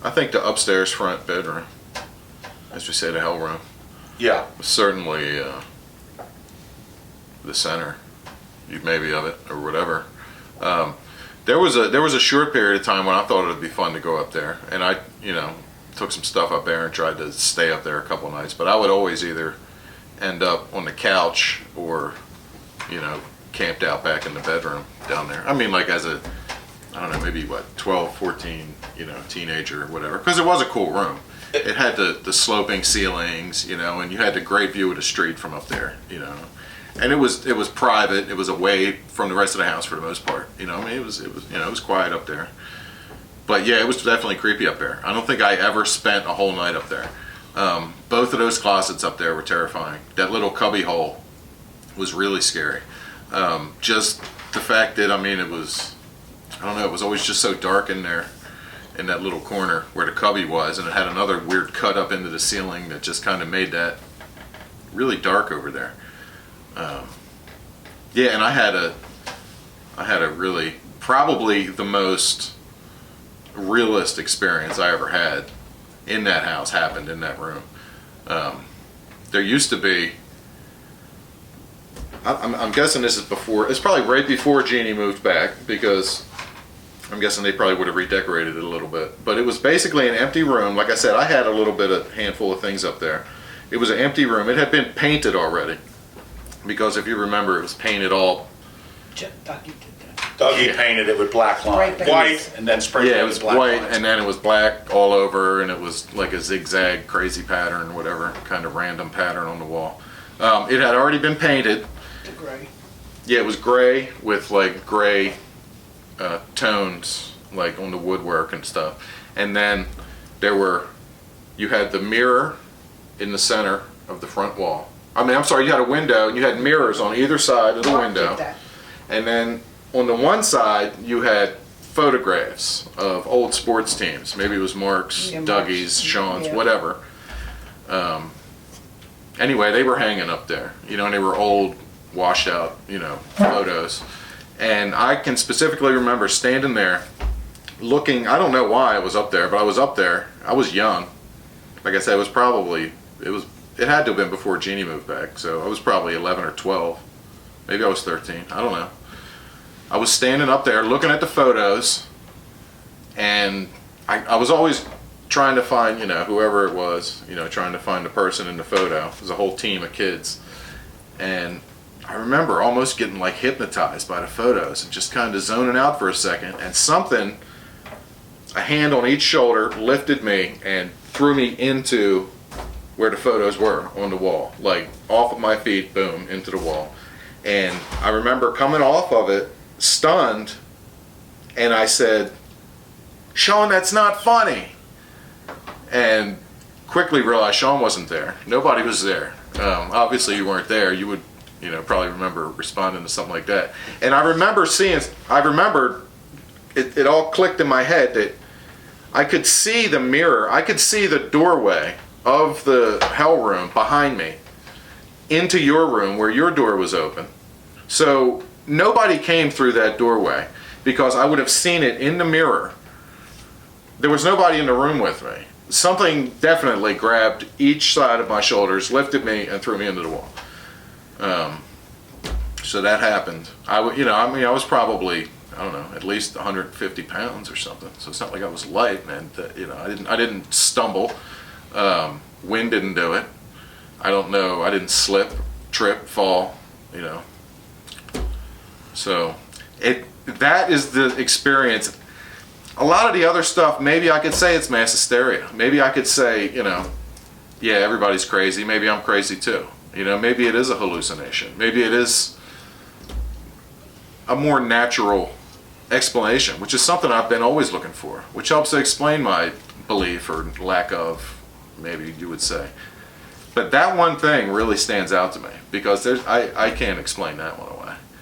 I think the upstairs front bedroom, as we say, the hell room, Yeah. was certainly the center, maybe of it or whatever. There was a short period of time when I thought it would be fun to go up there, and I took some stuff up there and tried to stay up there a couple nights. But I would always either end up on the couch or camped out back in the bedroom down there. I mean, like as a, I don't know, maybe what, 12, 14, teenager or whatever, because it was a cool room. It had the sloping ceilings, and you had the great view of the street from up there, and it was private. It was away from the rest of the house for the most part. I mean, it was quiet up there. But yeah, it was definitely creepy up there. I don't think I ever spent a whole night up there. Both of those closets up there were terrifying. That little cubby hole was really scary. Just the fact that, I mean, it was always just so dark in there, in that little corner where the cubby was, and it had another weird cut up into the ceiling that just kind of made that really dark over there. Yeah, and I had a really, probably the most realist experience I ever had in that house happened in that room. There used to be, I'm guessing this is before, it's probably right before Jeannie moved back, because I'm guessing they probably would have redecorated it a little bit. But it was basically an empty room. Like I said, I had a handful of things up there. It was an empty room. It had been painted already, because if you remember, it was painted all. Dougie painted it with black line, white, and then sprayed it it was with black white, lines. and then it was black all over, and it was like a zigzag crazy pattern, whatever kind of random pattern on the wall. It had already been painted. The gray. Yeah, it was gray with like gray tones, like on the woodwork and stuff. And then you had the mirror in the center of the front wall. I mean, I'm sorry, you had a window, and you had mirrors on either side of the window. And then on the one side, you had photographs of old sports teams. Maybe it was Mark's, Dougie's, Sean's, whatever. Anyway, they were hanging up there, and they were old, washed out, photos. And I can specifically remember standing there looking. I don't know why I was up there, but I was up there. I was young. Like I said, it had to have been before Jeannie moved back, so I was probably 11 or 12. Maybe I was 13. I don't know. I was standing up there looking at the photos, and I was always trying to find, whoever it was, trying to find the person in the photo. It was a whole team of kids. And I remember almost getting like hypnotized by the photos and just kind of zoning out for a second, and a hand on each shoulder lifted me and threw me into where the photos were on the wall, like off of my feet, boom, into the wall. And I remember coming off of it stunned, and I said, "Sean, that's not funny." And quickly realized Sean wasn't there. Nobody was there. Obviously you weren't there. You would probably remember responding to something like that. And I remember it all clicked in my head that I could see the mirror, I could see the doorway of the hell room behind me into your room where your door was open. So nobody came through that doorway, because I would have seen it in the mirror. There was nobody in the room with me. Something definitely grabbed each side of my shoulders, lifted me, and threw me into the wall. So that happened. I was probably, I don't know, at least 150 pounds or something. So it's not like I was light, and I didn't stumble. Wind didn't do it. I don't know. I didn't slip, trip, fall. So that is the experience. A lot of the other stuff, maybe I could say it's mass hysteria. Maybe I could say, yeah, everybody's crazy. Maybe I'm crazy too. Maybe it is a hallucination. Maybe it is a more natural explanation, which is something I've been always looking for, which helps to explain my belief or lack of, maybe you would say. But that one thing really stands out to me, because I can't explain that one away.